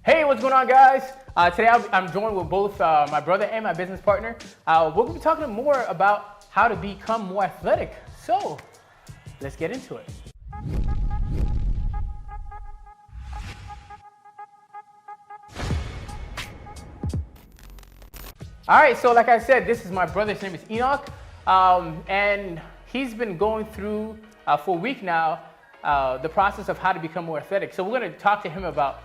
Hey, what's going on, guys? Today I'm joined with both my brother and my business partner. We're going to be talking more about how to become more athletic. So, let's get into it. All right, so like I said, this is my brother. His name is Enoch, and he's been going through for a week now the process of how to become more athletic. So we're going to talk to him about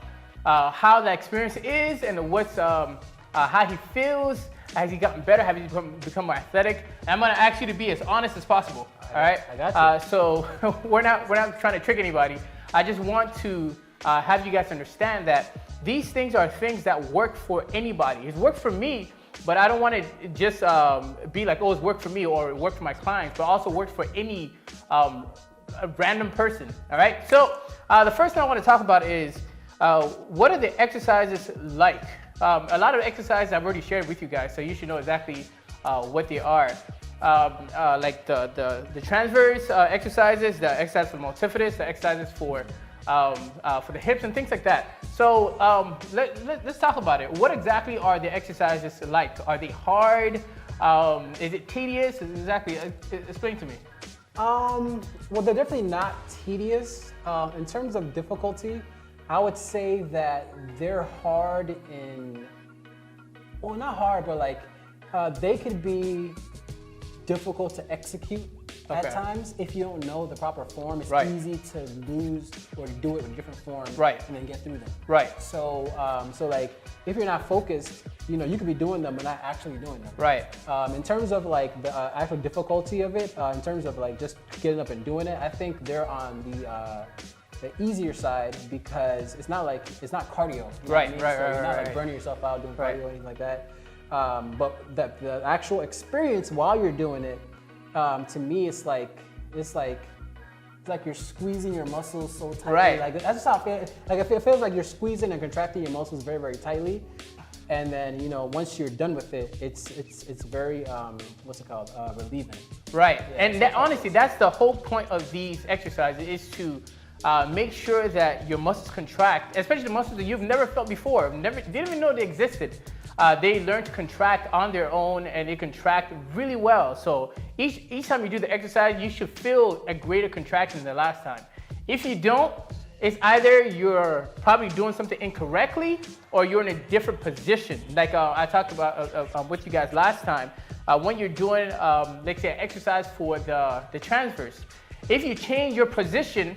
how that experience is and what's how he feels. Has he gotten better? Have he become more athletic? And I'm going to ask you to be as honest as possible. All right. I got you. So we're not trying to trick anybody. I just want to have you guys understand that these things are things that work for anybody. It's worked for me. But I don't want to just be like, oh, it's worked for me or it worked for my clients, but also works for any a random person, all right? So the first thing I want to talk about is what are the exercises like? A lot of exercises I've already shared with you guys, so you should know exactly what they are. Like the transverse exercises, the exercise for multifidus, the exercises for the hips and things like that. So let's talk about it. What exactly are the exercises like? Are they hard? Is it tedious? Exactly. Explain to me. Well, they're definitely not tedious. In terms of difficulty, I would say that they're hard well, not hard, but like they could be difficult to execute at times if you don't know the proper form. It's easy to lose or do it with different forms and then get through them. Right. So, so like if you're not focused, you know, you could be doing them but not actually doing them. Right. In terms of like the actual difficulty of it, in terms of like just getting up and doing it, I think they're on the easier side because it's not cardio. You know what I mean? So you're not like burning yourself out doing cardio or anything like that. But the actual experience while you're doing it, to me, it's like you're squeezing your muscles so tightly. Right. Like that's just how it feels. Like it feels like you're squeezing and contracting your muscles very, very tightly. And then, you know, once you're done with it, it's very what's it called? Relieving. Right. Yeah, and honestly, that's the whole point of these exercises is to make sure that your muscles contract, especially the muscles that you've never felt before, didn't even know they existed. They learn to contract on their own and they contract really well. So each time you do the exercise, you should feel a greater contraction than the last time. If you don't, it's either you're probably doing something incorrectly or you're in a different position. Like I talked about with you guys last time, when you're doing, let's say, an exercise for the transverse, if you change your position,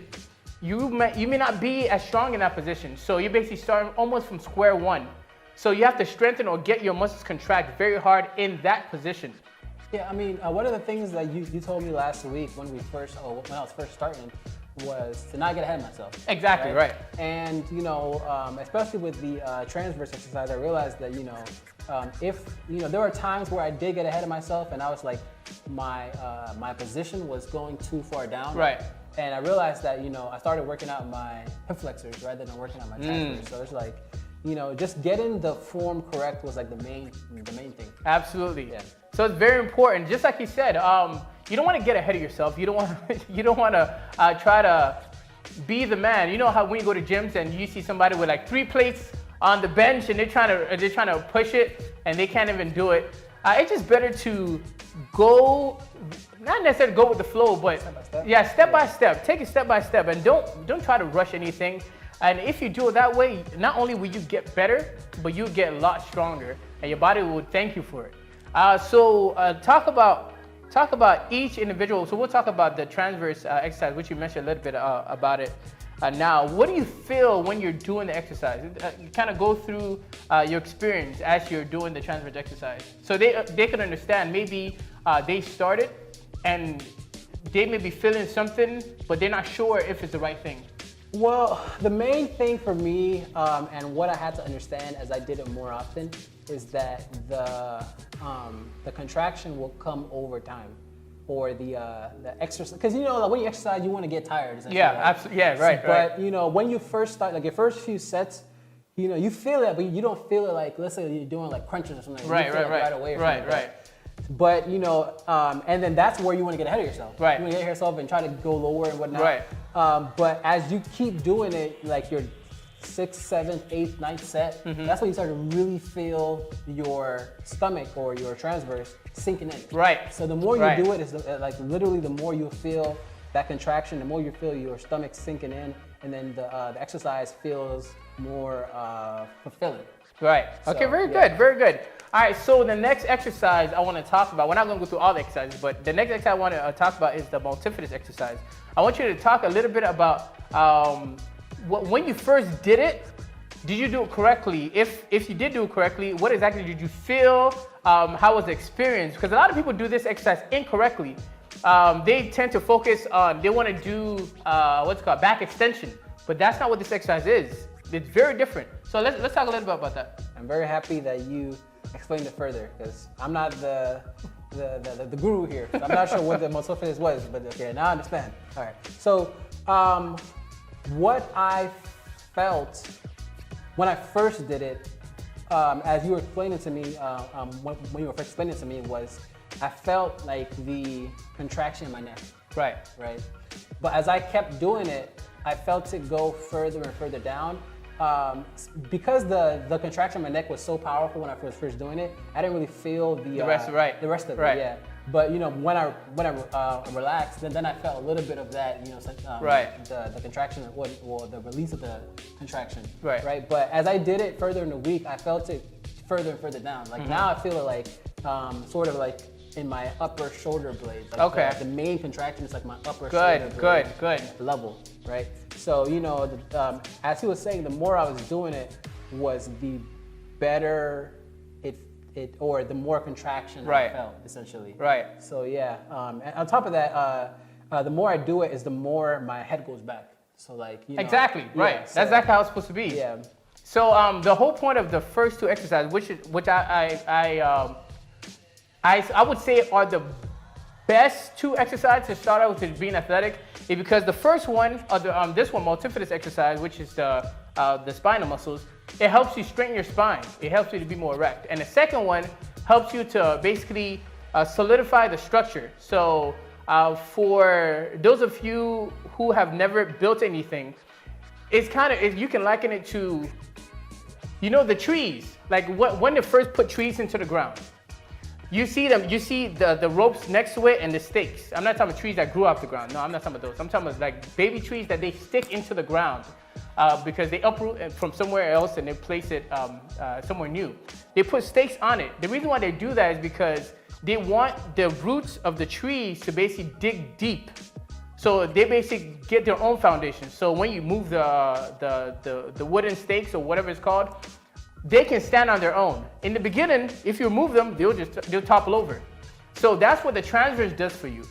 you may not be as strong in that position. So you're basically starting almost from square one. So you have to strengthen or get your muscles contract very hard in that position. Yeah, I mean, one of the things that you told me last week when I was first starting was to not get ahead of myself. Exactly, right. And, you know, especially with the transverse exercise, I realized that, you know, there were times where I did get ahead of myself and I was like, my position was going too far down. Right. And I realized that, you know, I started working out my hip flexors rather than working out my transverse. So it's like, you know, just getting the form correct was like the main thing. Absolutely. Yeah. So it's very important. Just like you said, you don't want to get ahead of yourself. You don't want to try to be the man. You know how when you go to gyms and you see somebody with like 3 plates on the bench and they're trying to push it and they can't even do it. It's just better to go, not necessarily go with the flow, but step by step. Take it step by step and don't try to rush anything. And if you do it that way, not only will you get better, but you get a lot stronger, and your body will thank you for it. So talk about each individual. So we'll talk about the transverse exercise, which you mentioned a little bit about it. Now, what do you feel when you're doing the exercise? Kind of go through your experience as you're doing the transverse exercise, so they can understand. Maybe they started and they may be feeling something, but they're not sure if it's the right thing. Well, the main thing for me, and what I had to understand as I did it more often, is that the contraction will come over time, or the exercise. Because you know, like when you exercise, you want to get tired. Yeah, absolutely. Yeah, right. But you know, when you first start, like your first few sets, you know, you feel it, but you don't feel it like, let's say you're doing like crunches or something. Right, you feel right, right away. Right. But you know, and then that's where you want to get ahead of yourself. Right. You want to get ahead of yourself and try to go lower and whatnot. Right. But as you keep doing it, like your 6th, 7th, 8th, 9th set, that's when you start to really feel your stomach or your transverse sinking in. Right. So the more you do it, is like literally the more you feel that contraction, the more you feel your stomach sinking in, and then the exercise feels more fulfilling. Right. So, okay, very good, very good. All right, so the next exercise I want to talk about, we're not going to go through all the exercises, but the next exercise I want to talk about is the multifidus exercise. I want you to talk a little bit about when you first did it, did you do it correctly? If you did do it correctly, what exactly did you feel? How was the experience? Because a lot of people do this exercise incorrectly. They tend to focus on, they want to do what's called back extension, but that's not what this exercise is. It's very different. So let's talk a little bit about that. I'm very happy that you explained it further, because I'm not the guru here. I'm not sure what the multifidus was, but okay, now I understand. All right. So what I felt when I first did it, as you were explaining to me, when you were first explaining it to me, was I felt like the contraction in my neck. Right. Right. But as I kept doing it, I felt it go further and further down. Because the contraction in my neck was so powerful when I was first doing it, I didn't really feel the rest of it. Yeah. But when I relaxed, then I felt a little bit of that, the contraction or the release of the contraction. Right. But as I did it further in the week, I felt it further and further down. Like now I feel it like sort of like in my upper shoulder blades. Like the main contraction is like my upper shoulder blade level, right? So, as he was saying, the more I was doing it, was the better or the more contraction I felt, essentially. Right. So yeah, and on top of that, the more I do it, is the more my head goes back. So like, exactly, right. Yeah, so, that's exactly how it's supposed to be. Yeah. So the whole point of the first two exercises, which I would say are the best two exercises to start out with being athletic, is because the first one, this one, multifidus exercise, which is the spinal muscles, it helps you straighten your spine. It helps you to be more erect. And the second one helps you to basically solidify the structure. So for those of you who have never built anything, it's you can liken it to, the trees. Like when they first put trees into the ground. You see the ropes next to it and the stakes. I'm not talking about trees that grew off the ground. No, I'm not talking about those. I'm talking about like baby trees that they stick into the ground because they uproot from somewhere else and they place it somewhere new. They put stakes on it. The reason why they do that is because they want the roots of the trees to basically dig deep. So they basically get their own foundation. So when you move the wooden stakes or whatever it's called, they can stand on their own. In the beginning, if you remove them, they'll topple over. So that's what the transverse does for you.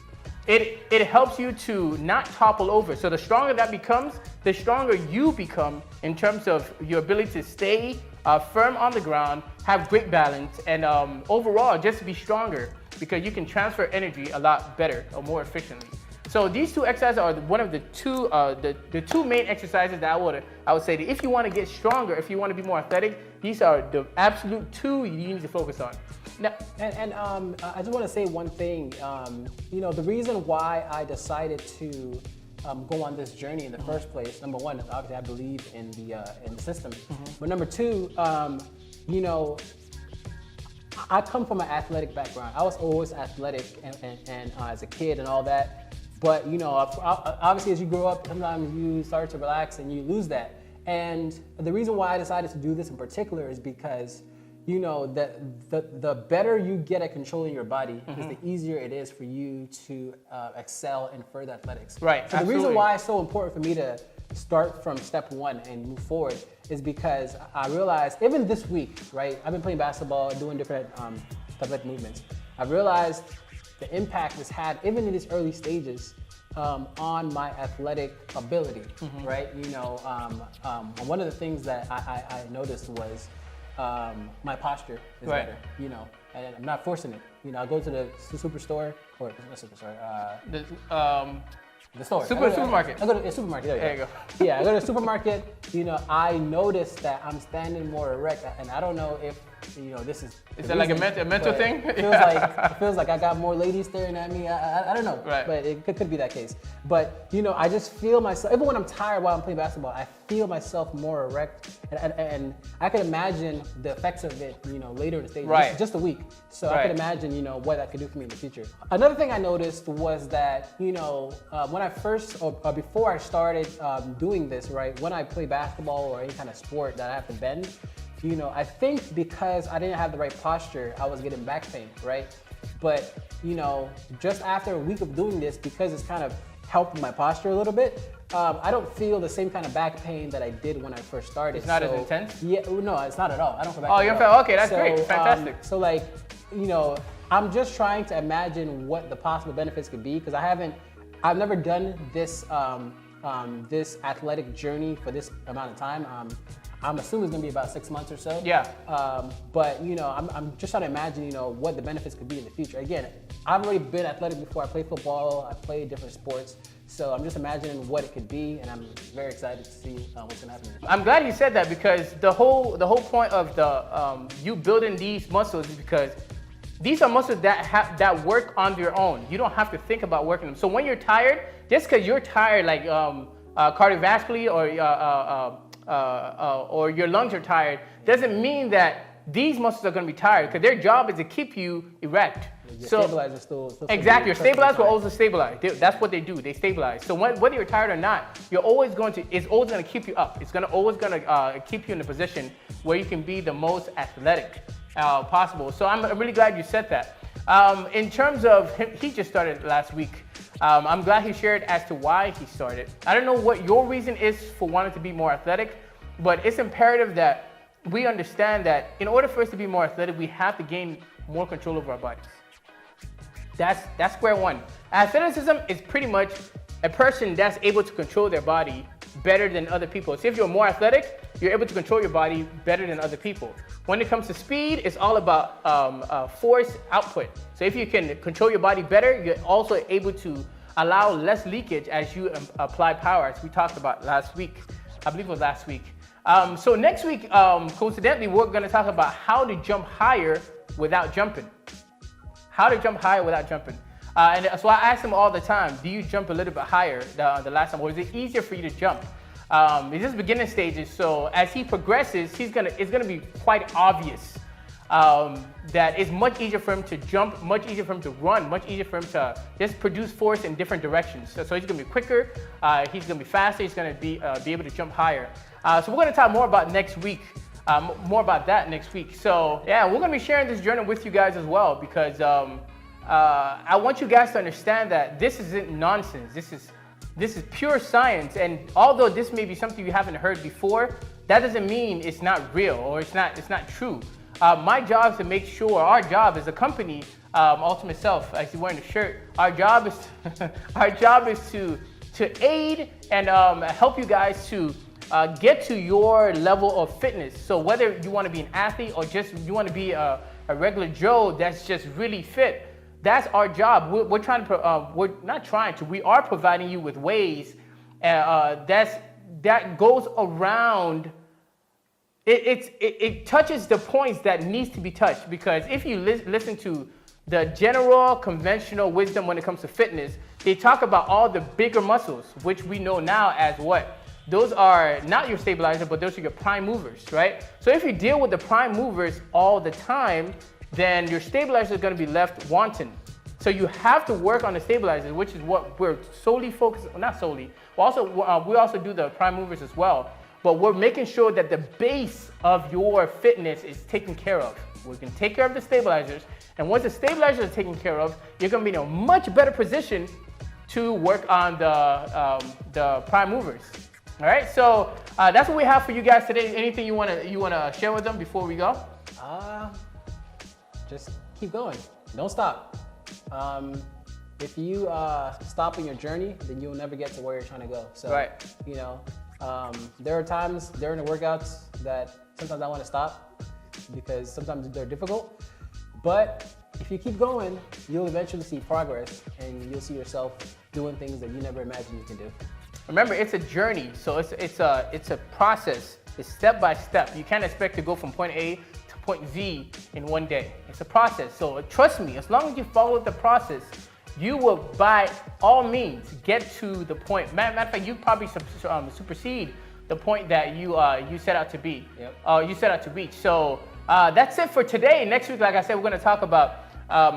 It helps you to not topple over. So the stronger that becomes, the stronger you become in terms of your ability to stay firm on the ground, have great balance, and overall just be stronger because you can transfer energy a lot better or more efficiently. So these two exercises are one of the two main exercises that I would say that if you want to get stronger, if you want to be more athletic, these are the absolute two you need to focus on. Now, and I just want to say one thing. The reason why I decided to go on this journey in the first place, number one, obviously I believe in the system, but number two, I come from an athletic background. I was always athletic and as a kid and all that. But obviously as you grow up, sometimes you start to relax and you lose that. And the reason why I decided to do this in particular is because, the better you get at controlling your body, is the easier it is for you to excel in further athletics. Right. So the reason why it's so important for me to start from step one and move forward is because I realized, even this week, right? I've been playing basketball, doing different athletic movements. I've realized the impact it's had, even in its early stages, on my athletic ability, right? One of the things that I noticed was my posture is better, and I'm not forcing it. I go to the superstore, or not superstore, the store. Supermarket. I go to a supermarket. There you go. Yeah, I go to the supermarket. I notice that I'm standing more erect, and I don't know if this is. Is that like a mental thing? It feels like I got more ladies staring at me. I don't know, right. But it could be that case. But I just feel myself. Even when I'm tired while I'm playing basketball, I feel myself more erect, and I can imagine the effects of it. Later in the stage, right. just a week. So I can imagine, what that could do for me in the future. Another thing I noticed was that, when I first or before I started doing this, right, when I play basketball or any kind of sport that I have to bend, I think because I didn't have the right posture, I was getting back pain, right? But, just after a week of doing this, because it's kind of helped my posture a little bit, I don't feel the same kind of back pain that I did when I first started. It's not as intense? Yeah, no, it's not at all. I don't feel back pain. Oh, you don't feel, okay, that's great, fantastic. So like, I'm just trying to imagine what the possible benefits could be, because I've never done this this athletic journey for this amount of time. I'm assuming it's gonna be about 6 months or so. Yeah. But I'm just trying to imagine, what the benefits could be in the future. Again, I've already been athletic before. I played football. I played different sports. So I'm just imagining what it could be, and I'm very excited to see what's gonna happen. I'm glad you said that, because the whole point of the you building these muscles is because these are muscles that work on their own. You don't have to think about working them. So when you're tired, just because you're tired, like cardiovascularly or your lungs are tired, doesn't mean that these muscles are going to be tired, because their job is to keep you erect. Your stabilizer still exactly, your stabilizer will also stabilize. That's what they do. They stabilize. So whether you're tired or not, it's always going to keep you up. It's always going to keep you in a position where you can be the most athletic possible. So I'm really glad you said that. In terms of him, he just started last week. I'm glad he shared as to why he started. I don't know what your reason is for wanting to be more athletic, but it's imperative that we understand that in order for us to be more athletic, we have to gain more control over our bodies. That's square one. Athleticism is pretty much a person that's able to control their body better than other people. So if you're more athletic, you're able to control your body better than other people. When it comes to speed, it's all about force output. So if you can control your body better, you're also able to allow less leakage as you apply power, as we talked about last week. I believe it was last week. So next week, coincidentally, we're going to talk about how to jump higher without jumping. How to jump higher without jumping. And so I ask him all the time, do you jump a little bit higher the last time, or is it easier for you to jump? It's just beginning stages, so as he progresses, it's gonna be quite obvious that it's much easier for him to jump, much easier for him to run, much easier for him to just produce force in different directions. So he's gonna be quicker, he's gonna be faster, he's gonna be able to jump higher. So we're gonna talk more about next week. More about that next week. So yeah, we're gonna be sharing this journey with you guys as well, because I want you guys to understand that this isn't nonsense. This is pure science. And although this may be something you haven't heard before, that doesn't mean it's not real or it's not true. My job is to make sure, our job as a company, Ultimate Self, as you're wearing the shirt, our job is to aid and help you guys to get to your level of fitness. So whether you want to be an athlete or just you want to be a regular Joe that's just really fit, that's our job. We are providing you with ways that goes around. It touches the points that needs to be touched, because if you listen to the general conventional wisdom when it comes to fitness, they talk about all the bigger muscles, which we know now as what? Those are not your stabilizer, but those are your prime movers, right? So if you deal with the prime movers all the time, then your stabilizer is going to be left wanting. So you have to work on the stabilizers, which is what we're solely focused on. Not solely. We also do the prime movers as well. But we're making sure that the base of your fitness is taken care of. We can take care of the stabilizers. And once the stabilizers are taken care of, you're going to be in a much better position to work on the prime movers. All right, so that's what we have for you guys today. Anything you wanna share with them before we go? Just keep going. Don't stop. If you stop in your journey, then you'll never get to where you're trying to go. So, right. There are times during the workouts that sometimes I want to stop because sometimes they're difficult. But if you keep going, you'll eventually see progress, and you'll see yourself doing things that you never imagined you could do. Remember, it's a journey, so it's a process. It's step by step. You can't expect to go from point A to point Z in one day. It's a process. So trust me, as long as you follow the process, you will by all means get to the point. Matter of fact, you probably supersede the point that you set out to be. Yep. You set out to reach. So that's it for today. Next week, like I said, we're going to talk about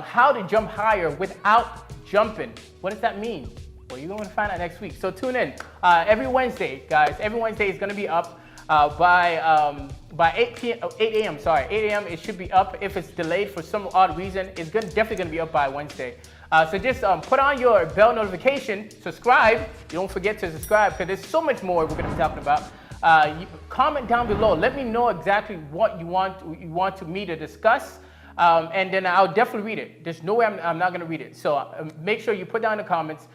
how to jump higher without jumping. What does that mean? Well, you're going to find out next week. So tune in every Wednesday, guys. Every Wednesday is going to be up by 8 a.m. Sorry, 8 a.m. It should be up. If it's delayed for some odd reason, it's definitely going to be up by Wednesday. So just put on your bell notification, subscribe. You don't forget to subscribe because there's so much more we're going to be talking about. Comment down below. Let me know exactly what you want me to discuss. And then I'll definitely read it. There's no way I'm not going to read it. So make sure you put down in the comments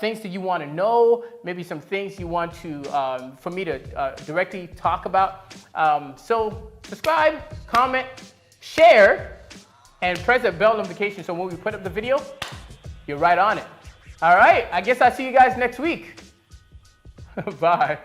things that you want to know, maybe some things you want to for me to directly talk about. So subscribe, comment, share, and press that bell notification so when we put up the video, you're right on it. All right, I guess I'll see you guys next week. Bye.